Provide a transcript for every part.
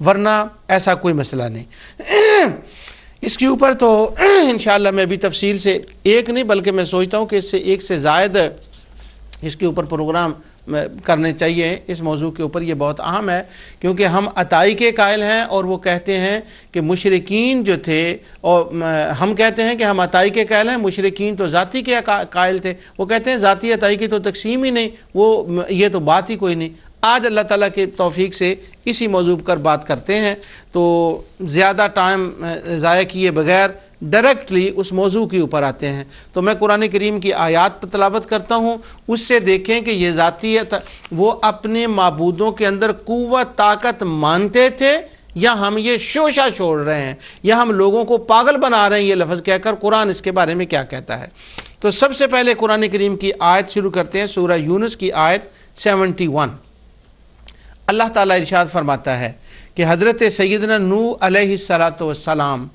ورنہ ایسا کوئی مسئلہ نہیں۔ اس کے اوپر تو انشاءاللہ میں بھی تفصیل سے ایک نہیں بلکہ میں سوچتا ہوں کہ اس سے ایک سے زائد اس کے اوپر پروگرام کرنے چاہیے۔ اس موضوع کے اوپر یہ بہت اہم ہے، کیونکہ ہم عطائی کے قائل ہیں اور وہ کہتے ہیں کہ مشرکین جو تھے، اور ہم کہتے ہیں کہ ہم عطائی کے قائل ہیں، مشرکین تو ذاتی کے قائل تھے۔ وہ کہتے ہیں ذاتی عطائی کی تو تقسیم ہی نہیں، یہ تو بات ہی کوئی نہیں۔ آج اللہ تعالیٰ کے توفیق سے اسی موضوع پر بات کرتے ہیں، تو زیادہ ٹائم ضائع کیے بغیر ڈائریکٹلی اس موضوع کے اوپر آتے ہیں۔ تو میں قرآن کریم کی آیات پر تلاوت کرتا ہوں، اس سے دیکھیں کہ یہ ذاتیت وہ اپنے معبودوں کے اندر قوت طاقت مانتے تھے، یا ہم یہ شوشہ چھوڑ رہے ہیں، یا ہم لوگوں کو پاگل بنا رہے ہیں یہ لفظ کہہ کر۔ قرآن اس کے بارے میں کیا کہتا ہے؟ تو سب سے پہلے قرآن کریم کی آیت شروع کرتے ہیں، سورہ یونس کی آیت 71۔ اللہ تعالیٰ ارشاد فرماتا ہے کہ حضرت سیدنا نوح علیہ السلام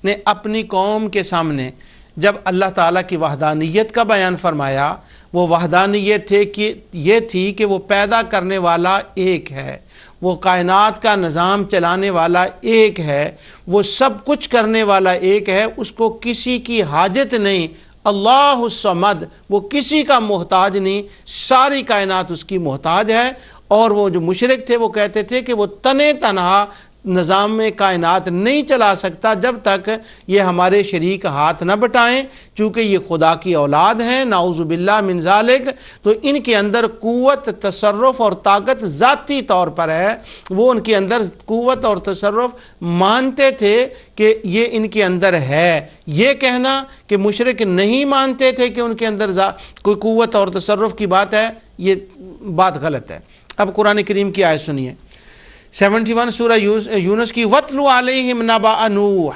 نے اپنی قوم کے سامنے جب اللہ تعالیٰ کی وحدانیت کا بیان فرمایا، وہ وحدانیت یہ تھی کہ وہ پیدا کرنے والا ایک ہے، وہ کائنات کا نظام چلانے والا ایک ہے، وہ سب کچھ کرنے والا ایک ہے، اس کو کسی کی حاجت نہیں۔ اللہ الصمد، وہ کسی کا محتاج نہیں، ساری کائنات اس کی محتاج ہے۔ اور وہ جو مشرک تھے وہ کہتے تھے کہ وہ تنے تنہا نظام میں کائنات نہیں چلا سکتا جب تک یہ ہمارے شریک ہاتھ نہ بٹائیں، چونکہ یہ خدا کی اولاد ہیں، نعوذ باللہ من ذالک۔ تو ان کے اندر قوت تصرف اور طاقت ذاتی طور پر ہے، وہ ان کے اندر قوت اور تصرف مانتے تھے کہ یہ ان کے اندر ہے۔ یہ کہنا کہ مشرک نہیں مانتے تھے کہ ان کے اندر کوئی قوت اور تصرف کی بات ہے، یہ بات غلط ہے۔ اب قرآن کریم کی آیت سنیے، 71 سورہ یونس کی، وَاتْلُ عَلَيْهِمْ نَبَأَ نُوحٍ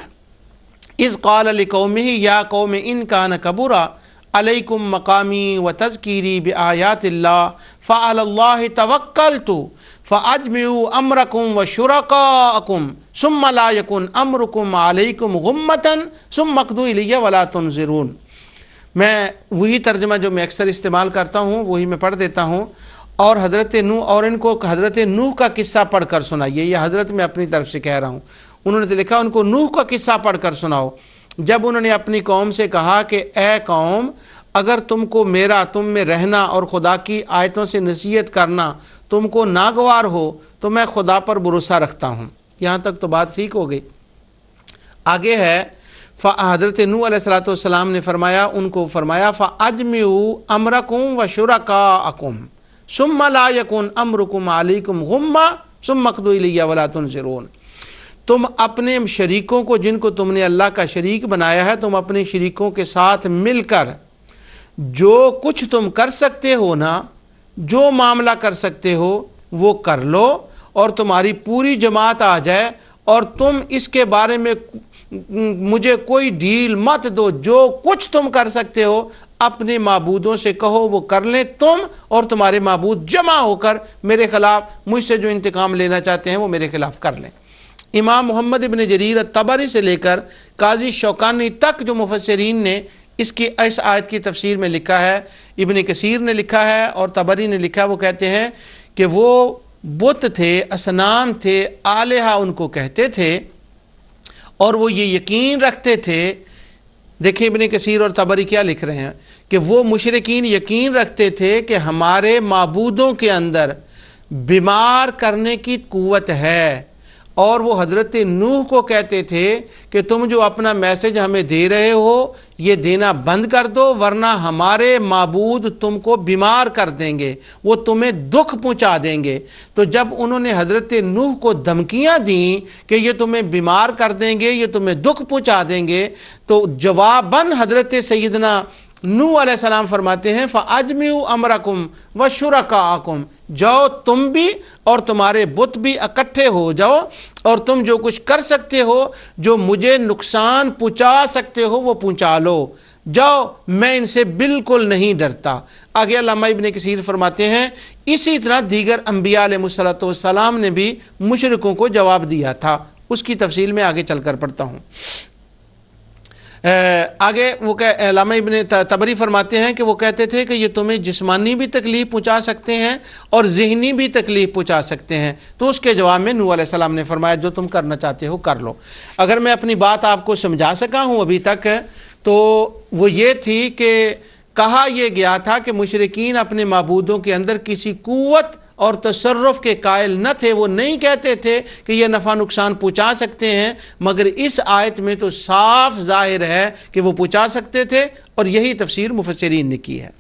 اِذْ قَالَ لِقَوْمِهِ يَا قَوْمِ إِنْ كَانَ كَبُرَ عَلَيْكُمْ مَقَامِي وَتَذْكِيرِي بِآيَاتِ اللَّهِ فَعَلَى اللَّهِ تَوَكَّلْتُ فَأَجْمِعُوا أَمْرَكُمْ وَشُرَكَاءَكُمْ ثُمَّ لَا يَكُنْ أَمْرُكُمْ عَلَيْكُمْ غُمَّةً ثُمَّ اقْضُوا إِلَيَّ وَلَا تُنظِرُونَ۔ میں وہی ترجمہ جو میں اکثر استعمال کرتا ہوں وہی میں پڑھ دیتا ہوں، اور حضرت نوح، اور ان کو حضرت نوح کا قصہ پڑھ کر سنائیے۔ یہ حضرت میں اپنی طرف سے کہہ رہا ہوں، انہوں نے لکھا ان کو نوح کا قصہ پڑھ کر سناؤ، جب انہوں نے اپنی قوم سے کہا کہ اے قوم، اگر تم کو تم میں رہنا اور خدا کی آیتوں سے نصیحت کرنا تم کو ناگوار ہو تو میں خدا پر بھروسہ رکھتا ہوں۔ یہاں تک تو بات ٹھیک ہو گئی۔ آگے ہے، حضرت نوح علیہ السلام نے فرمایا، ان کو فرمایا فَأَجْمِعُوا أَمْرَكُمْ وَشُرَكَاءَكُمْ ثُمَّ لَا يَكُنْ أَمْرُكُمْ عَلَيْكُمْ غُمَّةً ثُمَّ اقْضُوا إِلَيَّ وَلَا تُنظِرُونَ۔ تم اپنے شریکوں کو، جن کو تم نے اللہ کا شریک بنایا ہے، تم اپنے شریکوں کے ساتھ مل کر جو کچھ تم کر سکتے ہو نا، جو معاملہ کر سکتے ہو وہ کر لو، اور تمہاری پوری جماعت آ جائے اور تم اس کے بارے میں مجھے کوئی ڈیل مت دو، جو کچھ تم کر سکتے ہو اپنے معبودوں سے کہو وہ کر لیں، تم اور تمہارے معبود جمع ہو کر میرے خلاف، مجھ سے جو انتقام لینا چاہتے ہیں وہ میرے خلاف کر لیں۔ امام محمد ابن جریر الطبری سے لے کر قاضی شوکانی تک جو مفسرین نے اس آیت کی تفسیر میں لکھا ہے، ابن کثیر نے لکھا ہے اور طبری نے لکھا، وہ کہتے ہیں کہ وہ بت تھے، اصنام تھے، آلہہ ان کو کہتے تھے، اور وہ یہ یقین رکھتے تھے۔ دیکھیں ابن کثیر اور طبری کیا لکھ رہے ہیں کہ وہ مشرکین یقین رکھتے تھے کہ ہمارے معبودوں کے اندر بیمار کرنے کی قوت ہے، اور وہ حضرت نوح کو کہتے تھے کہ تم جو اپنا میسج ہمیں دے رہے ہو یہ دینا بند کر دو، ورنہ ہمارے معبود تم کو بیمار کر دیں گے، وہ تمہیں دکھ پہنچا دیں گے۔ تو جب انہوں نے حضرت نوح کو دھمکیاں دیں کہ یہ تمہیں بیمار کر دیں گے، یہ تمہیں دکھ پہنچا دیں گے، تو جواباً حضرت سیدنا نوح علیہ السلام فرماتے ہیں فَأَجْمِعُوا أَمْرَكُمْ وَشُرَكَاءَكُمْ، جاؤ تم بھی اور تمہارے بت بھی اکٹھے ہو جاؤ، اور تم جو کچھ کر سکتے ہو، جو مجھے نقصان پہنچا سکتے ہو وہ پہنچا لو، جاؤ، میں ان سے بالکل نہیں ڈرتا۔ آگے علامہ ابن کثیر فرماتے ہیں اسی طرح دیگر انبیاء علیہ السلام نے بھی مشرکوں کو جواب دیا تھا، اس کی تفصیل میں آگے چل کر پڑھتا ہوں۔ آگے وہ علامہ ابن طبری فرماتے ہیں کہ وہ کہتے تھے کہ یہ تمہیں جسمانی بھی تکلیف پہنچا سکتے ہیں اور ذہنی بھی تکلیف پہنچا سکتے ہیں. تو اس کے جواب میں نوح علیہ السلام نے فرمایا جو تم کرنا چاہتے ہو کر لو. اگر میں اپنی بات آپ کو سمجھا سکا ہوں ابھی تک تو وہ یہ تھی کہ کہا یہ گیا تھا کہ مشرکین اپنے معبودوں کے اندر کسی قوت اور تصرف کے قائل نہ تھے. وہ نہیں کہتے تھے کہ یہ نفع نقصان پہنچا سکتے ہیں، مگر اس آیت میں تو صاف ظاہر ہے کہ وہ پہنچا سکتے تھے، اور یہی تفسیر مفسرین نے کی ہے.